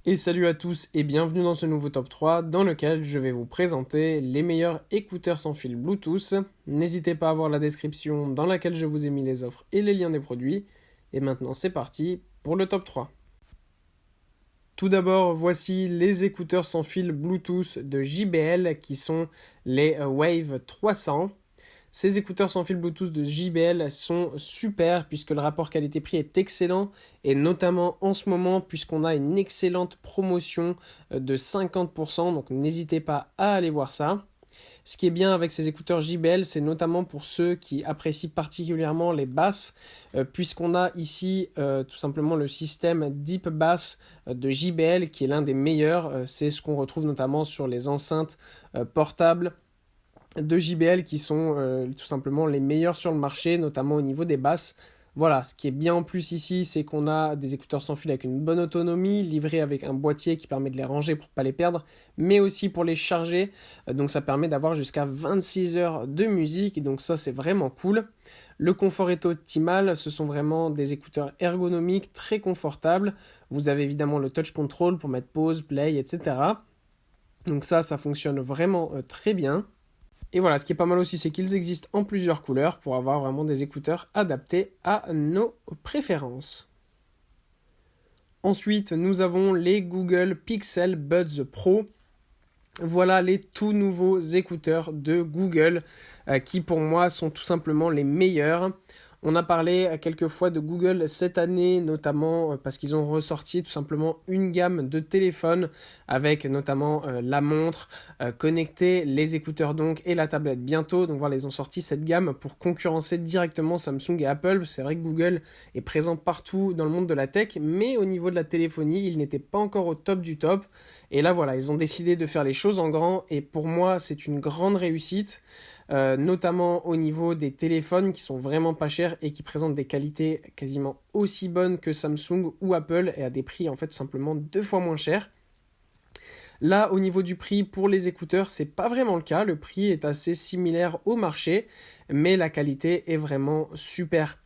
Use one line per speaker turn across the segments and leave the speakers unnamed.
Et salut à tous et bienvenue dans ce nouveau top 3 dans lequel je vais vous présenter les meilleurs écouteurs sans fil Bluetooth. N'hésitez pas à voir la description dans laquelle je vous ai mis les offres et les liens des produits. Et maintenant c'est parti pour le top 3. Tout d'abord, voici les écouteurs sans fil Bluetooth de JBL qui sont les Wave 300. Ces écouteurs sans fil Bluetooth de JBL sont super puisque le rapport qualité-prix est excellent et notamment en ce moment puisqu'on a une excellente promotion de 50%, donc n'hésitez pas à aller voir ça. Ce qui est bien avec ces écouteurs JBL, c'est notamment pour ceux qui apprécient particulièrement les basses, puisqu'on a ici tout simplement le système Deep Bass de JBL qui est l'un des meilleurs. C'est ce qu'on retrouve notamment sur les enceintes portables de JBL qui sont tout simplement les meilleurs sur le marché, notamment au niveau des basses. Voilà, ce qui est bien en plus ici, c'est qu'on a des écouteurs sans fil avec une bonne autonomie, livrés avec un boîtier qui permet de les ranger pour ne pas les perdre, mais aussi pour les charger. Donc ça permet d'avoir jusqu'à 26 heures de musique, et donc ça c'est vraiment cool. Le confort est optimal, ce sont vraiment des écouteurs ergonomiques, très confortables. Vous avez évidemment le touch control pour mettre pause, play, etc. Donc ça fonctionne vraiment très bien. Et voilà, ce qui est pas mal aussi, c'est qu'ils existent en plusieurs couleurs pour avoir vraiment des écouteurs adaptés à nos préférences. Ensuite, nous avons les Google Pixel Buds Pro. Voilà les tout nouveaux écouteurs de Google qui pour moi sont tout simplement les meilleurs. On a parlé quelques fois de Google cette année, notamment parce qu'ils ont ressorti tout simplement une gamme de téléphones avec notamment la montre connectée, les écouteurs donc et la tablette bientôt. Donc voilà, ils ont sorti cette gamme pour concurrencer directement Samsung et Apple. C'est vrai que Google est présent partout dans le monde de la tech, mais au niveau de la téléphonie, ils n'étaient pas encore au top du top. Et là voilà, ils ont décidé de faire les choses en grand et pour moi c'est une grande réussite. Notamment au niveau des téléphones qui sont vraiment pas chers et qui présentent des qualités quasiment aussi bonnes que Samsung ou Apple et à des prix en fait tout simplement 2 fois moins chers. Là, au niveau du prix pour les écouteurs, c'est pas vraiment le cas. Le prix est assez similaire au marché, mais la qualité est vraiment super.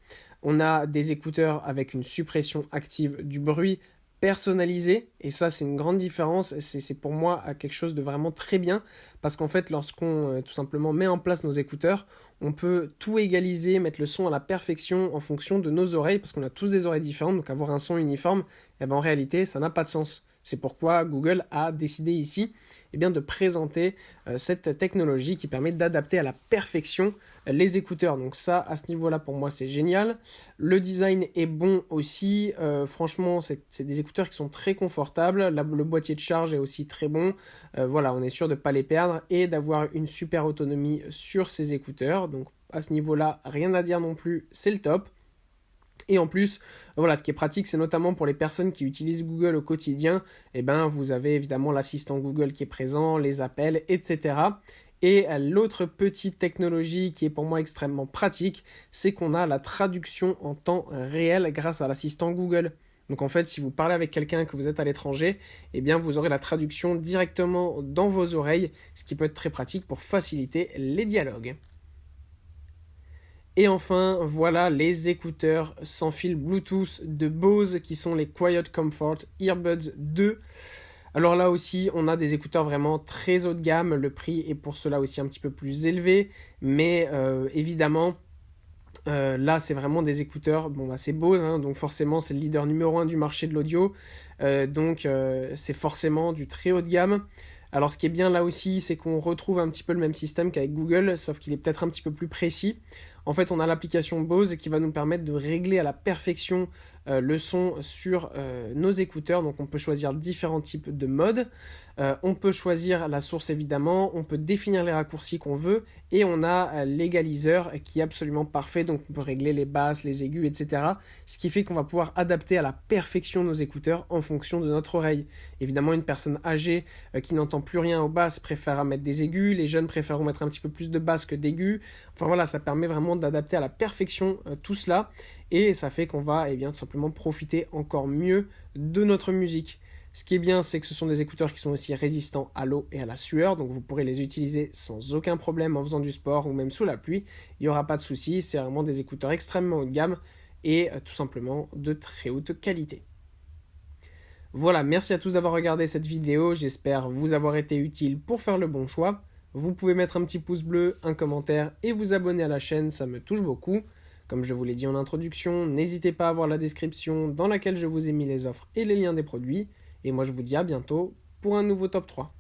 On a des écouteurs avec une suppression active du bruit personnalisée, et ça c'est une grande différence, c'est pour moi quelque chose de vraiment très bien, parce qu'en fait lorsqu'on tout simplement met en place nos écouteurs, on peut tout égaliser, mettre le son à la perfection en fonction de nos oreilles, parce qu'on a tous des oreilles différentes, donc avoir un son uniforme, eh ben, en réalité ça n'a pas de sens. C'est pourquoi Google a décidé ici de présenter cette technologie qui permet d'adapter à la perfection les écouteurs. Donc ça, à ce niveau-là, pour moi, c'est génial. Le design est bon aussi. Franchement, c'est des écouteurs qui sont très confortables. Le boîtier de charge est aussi très bon. Voilà, on est sûr de ne pas les perdre et d'avoir une super autonomie sur ces écouteurs. Donc à ce niveau-là, rien à dire non plus, c'est le top. Et en plus, voilà, ce qui est pratique, c'est notamment pour les personnes qui utilisent Google au quotidien, vous avez évidemment l'assistant Google qui est présent, les appels, etc. Et l'autre petite technologie qui est pour moi extrêmement pratique, c'est qu'on a la traduction en temps réel grâce à l'assistant Google. Donc en fait, si vous parlez avec quelqu'un que vous êtes à l'étranger, vous aurez la traduction directement dans vos oreilles, ce qui peut être très pratique pour faciliter les dialogues. Et enfin, voilà les écouteurs sans fil Bluetooth de Bose qui sont les Quiet Comfort Earbuds 2. Alors là aussi, on a des écouteurs vraiment très haut de gamme. Le prix est pour cela aussi un petit peu plus élevé. Mais évidemment, là, c'est vraiment des écouteurs, c'est Bose, donc forcément, c'est le leader numéro 1 du marché de l'audio. C'est forcément du très haut de gamme. Alors ce qui est bien là aussi, c'est qu'on retrouve un petit peu le même système qu'avec Google, sauf qu'il est peut-être un petit peu plus précis. En fait, on a l'application Bose qui va nous permettre de régler à la perfection le son sur nos écouteurs. Donc on peut choisir différents types de modes. On peut choisir la source évidemment, on peut définir les raccourcis qu'on veut et on a l'égaliseur qui est absolument parfait. Donc on peut régler les basses, les aigus, etc. Ce qui fait qu'on va pouvoir adapter à la perfection nos écouteurs en fonction de notre oreille. Évidemment, une personne âgée qui n'entend plus rien aux basses préfère mettre des aigus, les jeunes préfèrent mettre un petit peu plus de basses que d'aigus. Enfin voilà, ça permet vraiment d'adapter à la perfection tout cela et ça fait qu'on va tout simplement profiter encore mieux de notre musique. Ce qui est bien, c'est que ce sont des écouteurs qui sont aussi résistants à l'eau et à la sueur, donc vous pourrez les utiliser sans aucun problème en faisant du sport ou même sous la pluie. Il n'y aura pas de souci, c'est vraiment des écouteurs extrêmement haut de gamme et tout simplement de très haute qualité. Voilà, merci à tous d'avoir regardé cette vidéo, j'espère vous avoir été utile pour faire le bon choix. Vous pouvez mettre un petit pouce bleu, un commentaire et vous abonner à la chaîne, ça me touche beaucoup. Comme je vous l'ai dit en introduction, n'hésitez pas à voir la description dans laquelle je vous ai mis les offres et les liens des produits. Et moi je vous dis à bientôt pour un nouveau top 3.